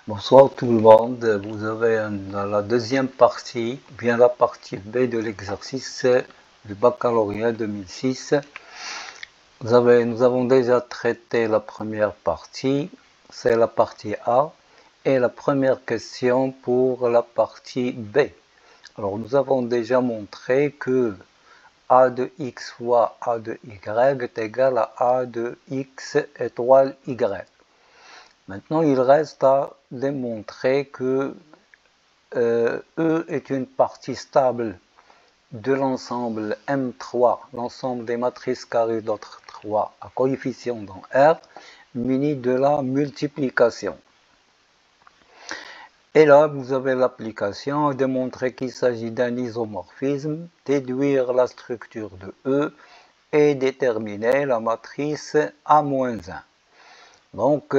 Bonsoir tout le monde, vous avez dans la deuxième partie, bien la partie B de l'exercice du baccalauréat 2006. Nous avons déjà traité la première partie, c'est la partie A, et la première question pour la partie B. Alors nous avons déjà montré que A de x fois A de y est égal à A de x étoile y. Maintenant, il reste à démontrer que E est une partie stable de l'ensemble M3, l'ensemble des matrices carrées d'ordre 3 à coefficient dans R, muni de la multiplication. Et là, vous avez l'application à démontrer qu'il s'agit d'un isomorphisme, déduire la structure de E et déterminer la matrice A-1. Donc,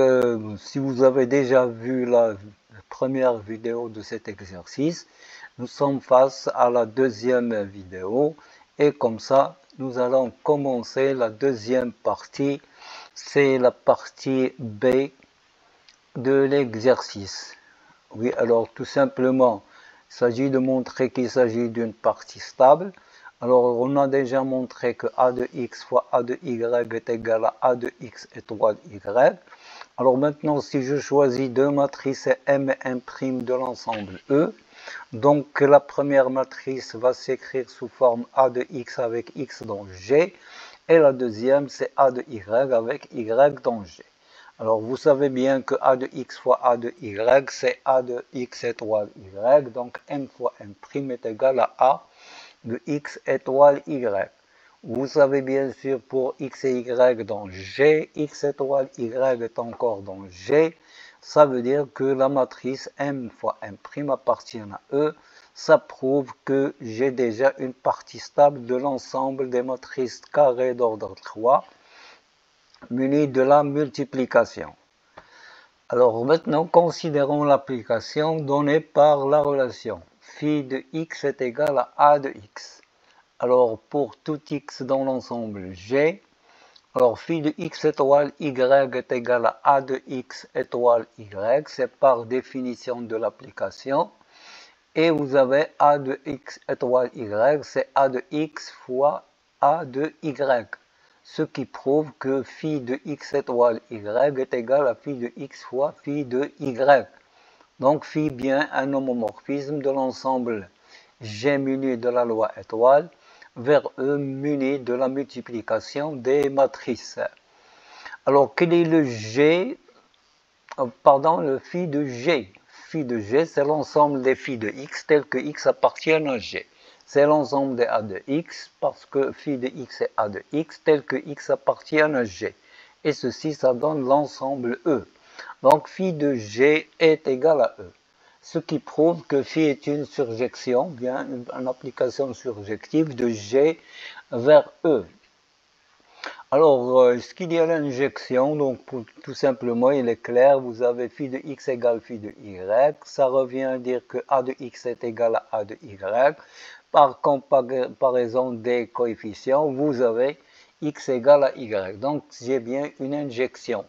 si vous avez déjà vu la première vidéo de cet exercice, nous sommes face à la deuxième vidéo et comme ça, nous allons commencer la deuxième partie. C'est la partie B de l'exercice. Oui, alors tout simplement, il s'agit de montrer qu'il s'agit d'une partie stable. Alors, on a déjà montré que A de x fois A de y est égal à A de x étoile y. Alors maintenant, si je choisis deux matrices M et M' de l'ensemble E, donc la première matrice va s'écrire sous forme A de x avec x dans G, et la deuxième, c'est A de y avec y dans G. Alors, vous savez bien que A de x fois A de y, c'est A de x étoile y, donc M fois M' est égal à A de x étoile y. Vous savez bien sûr pour x et y dans G, x étoile y est encore dans G, ça veut dire que la matrice M fois M' appartient à E, ça prouve que j'ai déjà une partie stable de l'ensemble des matrices carrées d'ordre 3, munies de la multiplication. Alors maintenant, considérons l'application donnée par la relation phi de x est égal à A de x. Alors pour tout x dans l'ensemble G, alors phi de x étoile y est égal à A de x étoile y, c'est par définition de l'application. Et vous avez A de x étoile y, c'est A de x fois A de y. Ce qui prouve que phi de x étoile y est égal à phi de x fois phi de y. Donc phi bien un homomorphisme de l'ensemble G muni de la loi étoile vers E muni de la multiplication des matrices. Alors quel est le G, le phi de G? Phi de G, c'est l'ensemble des phi de x tels que x appartiennent à G. C'est l'ensemble des A de x, parce que phi de x est A de x, tel que x appartient à G. Et ceci, ça donne l'ensemble E. Donc, phi de G est égal à E. Ce qui prouve que phi est une surjection, bien une application surjective de G vers E. Alors, est-ce qu'il y a l'injection? Donc, tout simplement, il est clair, vous avez phi de x égale phi de y. Ça revient à dire que A de x est égal à A de y. Par comparaison des coefficients, vous avez x égale à y. Donc, j'ai bien une injection.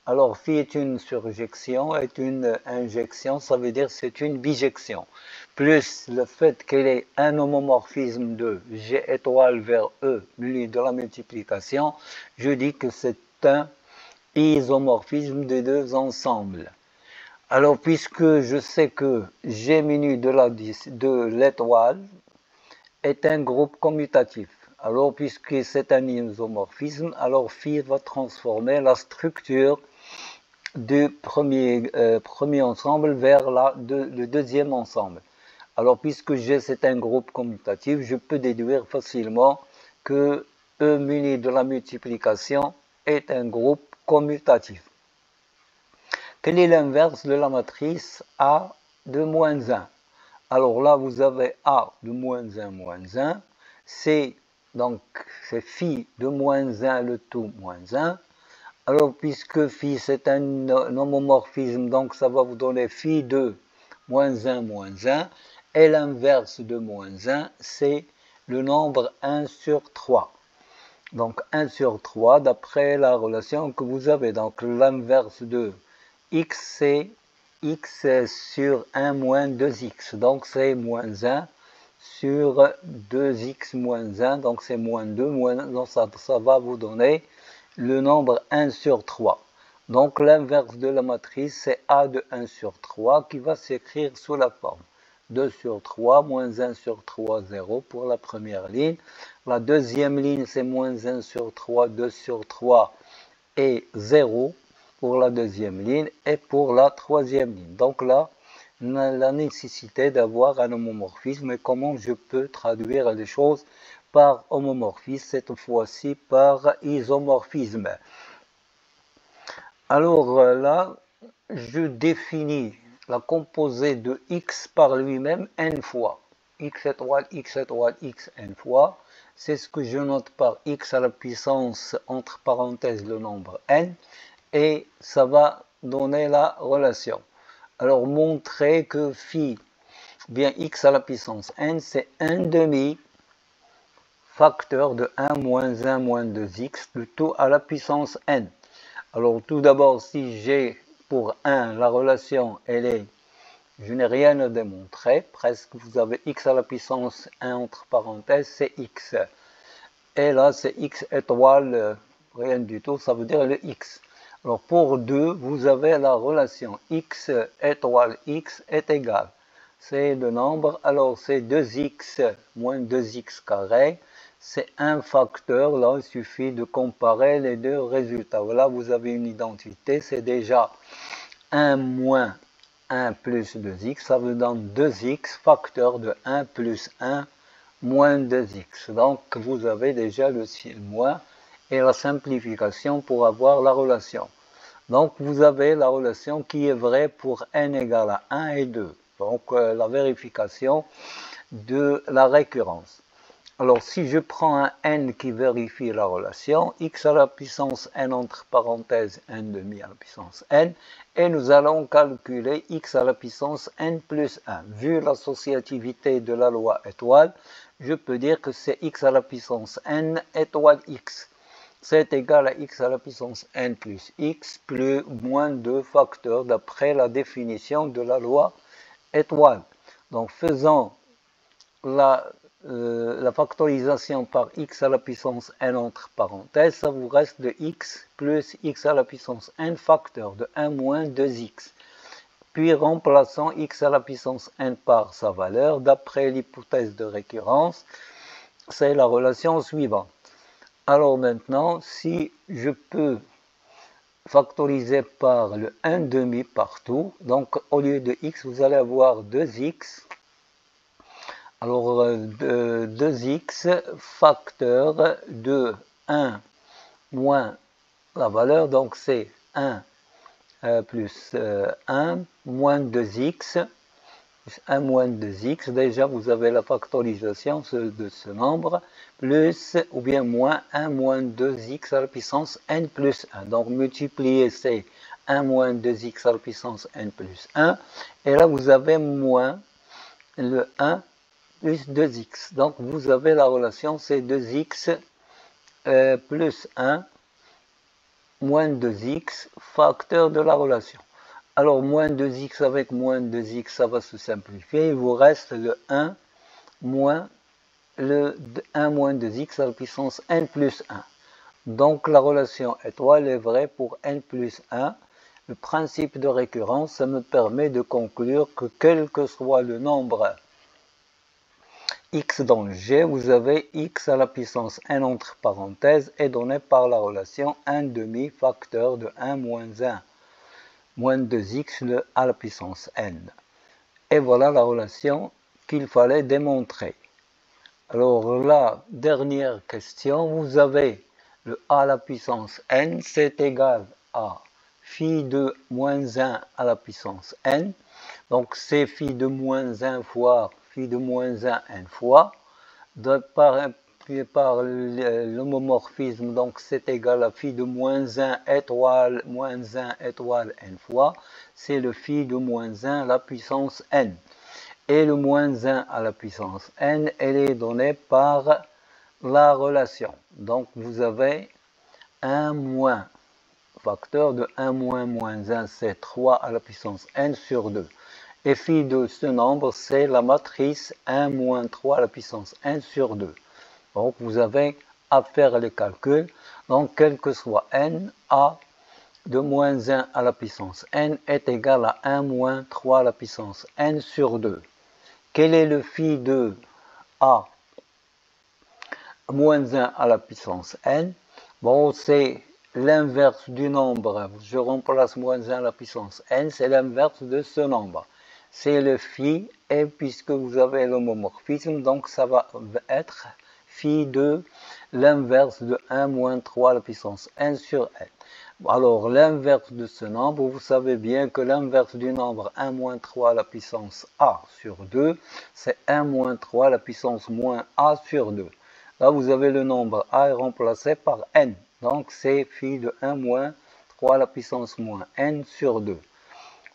Alors, phi est une surjection, est une injection, ça veut dire c'est une bijection. Plus le fait qu'elle ait un homomorphisme de G étoile vers E, muni de la multiplication, je dis que c'est un isomorphisme des deux ensembles. Alors, puisque je sais que G muni de l'étoile est un groupe commutatif, alors puisque c'est un isomorphisme, alors phi va transformer la structure du premier ensemble vers le deuxième ensemble. Alors, puisque G c'est un groupe commutatif, je peux déduire facilement que E muni de la multiplication est un groupe commutatif. Quel est l'inverse de la matrice A de moins 1? Alors là, vous avez A de moins 1, moins 1. C'est phi de moins 1, le tout moins 1. Alors, puisque phi c'est un homomorphisme, donc ça va vous donner phi de moins 1, moins 1. Et l'inverse de moins 1, c'est le nombre 1 sur 3. Donc 1 sur 3, d'après la relation que vous avez. Donc l'inverse de x, c'est x sur 1 moins 2x. Donc c'est moins 1 sur 2x moins 1. Donc c'est moins 2. Donc ça va vous donner le nombre 1 sur 3. Donc l'inverse de la matrice, c'est a de 1 sur 3 qui va s'écrire sous la forme 2 sur 3, moins 1 sur 3, 0 pour la première ligne. La deuxième ligne, c'est moins 1 sur 3, 2 sur 3 et 0 pour la deuxième ligne et pour la troisième ligne. Donc là, on a la nécessité d'avoir un homomorphisme. Et comment je peux traduire les choses par homomorphisme, cette fois-ci par isomorphisme. Alors là, je définis la composée de x par lui-même n fois. X étoile, x n fois. C'est ce que je note par x à la puissance, entre parenthèses, le nombre n. Et ça va donner la relation. Alors, montrer que phi, bien x à la puissance n, c'est 1 demi facteur de 1 moins 1 moins 2x, le tout à la puissance n. Alors tout d'abord, si j'ai pour 1 la relation, je n'ai rien à démontrer, presque vous avez x à la puissance 1 entre parenthèses, c'est x. Et là c'est x étoile, rien du tout, ça veut dire le x. Alors pour 2, vous avez la relation x étoile x est égal. C'est le nombre, alors c'est 2x moins 2x carré. C'est un facteur, là il suffit de comparer les deux résultats. Voilà, vous avez une identité, c'est déjà 1 moins 1 plus 2x, ça vous donne 2x, facteur de 1 plus 1 moins 2x. Donc vous avez déjà le moins et la simplification pour avoir la relation. Donc vous avez la relation qui est vraie pour n égale à 1 et 2. Donc la vérification de la récurrence. Alors, si je prends un n qui vérifie la relation, x à la puissance n entre parenthèses n demi à la puissance n, et nous allons calculer x à la puissance n plus 1. Vu l'associativité de la loi étoile, je peux dire que c'est x à la puissance n étoile x. C'est égal à x à la puissance n plus x plus moins 2 facteurs d'après la définition de la loi étoile. Donc, faisant la factorisation par x à la puissance n entre parenthèses, ça vous reste de x plus x à la puissance n facteur de 1 moins 2x. Puis remplaçant x à la puissance n par sa valeur, d'après l'hypothèse de récurrence, c'est la relation suivante. Alors maintenant, si je peux factoriser par le 1 demi partout, donc au lieu de x, vous allez avoir 2x. Alors, 2x facteur de 1 moins la valeur, donc c'est 1 plus 1 moins 2x, plus 1 moins 2x, déjà vous avez la factorisation de ce nombre, plus ou bien moins 1 moins 2x à la puissance n plus 1. Donc multiplier c'est 1 moins 2x à la puissance n plus 1, et là vous avez moins le 1 plus 2x. Donc vous avez la relation, c'est 2x plus 1 moins 2x, facteur de la relation. Alors moins 2x avec moins 2x, ça va se simplifier. Il vous reste le 1 moins le 1 moins 2x à la puissance n plus 1. Donc la relation étoile est vraie pour n plus 1. Le principe de récurrence, ça me permet de conclure que quel que soit le nombre x dans G, vous avez x à la puissance n entre parenthèses est donné par la relation 1 demi facteur de 1 moins 1 moins 2x à la puissance n. Et voilà la relation qu'il fallait démontrer. Alors la dernière question, vous avez le a à la puissance n, c'est égal à phi de moins 1 à la puissance n. Donc c'est phi de moins 1 fois phi de moins 1 n fois, par l'homomorphisme, donc c'est égal à phi de moins 1 étoile n fois, c'est le phi de moins 1 à la puissance n. Et le moins 1 à la puissance n, elle est donnée par la relation. Donc vous avez 1 moins facteur de 1 moins moins 1, c'est 3 à la puissance n sur 2. Et phi de ce nombre, c'est la matrice 1 moins 3 à la puissance n sur 2. Donc, vous avez à faire les calculs. Donc, quel que soit n, a de moins 1 à la puissance n est égal à 1 moins 3 à la puissance n sur 2. Quel est le phi de a moins 1 à la puissance n? Bon, c'est l'inverse du nombre. Je remplace moins 1 à la puissance n, c'est l'inverse de ce nombre. C'est le phi, et puisque vous avez l'homomorphisme, donc ça va être phi de l'inverse de 1 moins 3 à la puissance n sur n. Alors, l'inverse de ce nombre, vous savez bien que l'inverse du nombre 1 moins 3 à la puissance a sur 2, c'est 1 moins 3 à la puissance moins a sur 2. Là, vous avez le nombre a est remplacé par n. Donc, c'est phi de 1 moins 3 à la puissance moins n sur 2.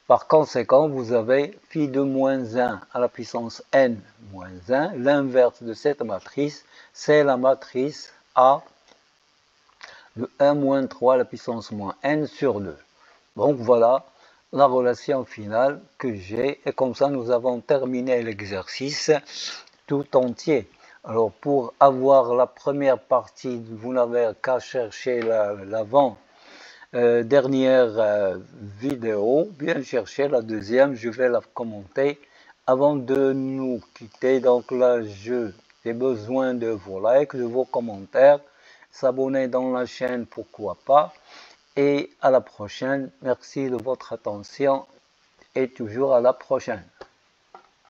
Par conséquent, vous avez phi de moins 1 à la puissance n moins 1. L'inverse de cette matrice, c'est la matrice a de 1 moins 3 à la puissance moins n sur 2. Donc voilà la relation finale que j'ai. Et comme ça, nous avons terminé l'exercice tout entier. Alors pour avoir la première partie, vous n'avez qu'à chercher l'avant dernière vidéo, bien chercher la deuxième, je vais la commenter avant de nous quitter. Donc là, j'ai besoin de vos likes, de vos commentaires, s'abonner dans la chaîne, pourquoi pas. Et à la prochaine, merci de votre attention et toujours à la prochaine.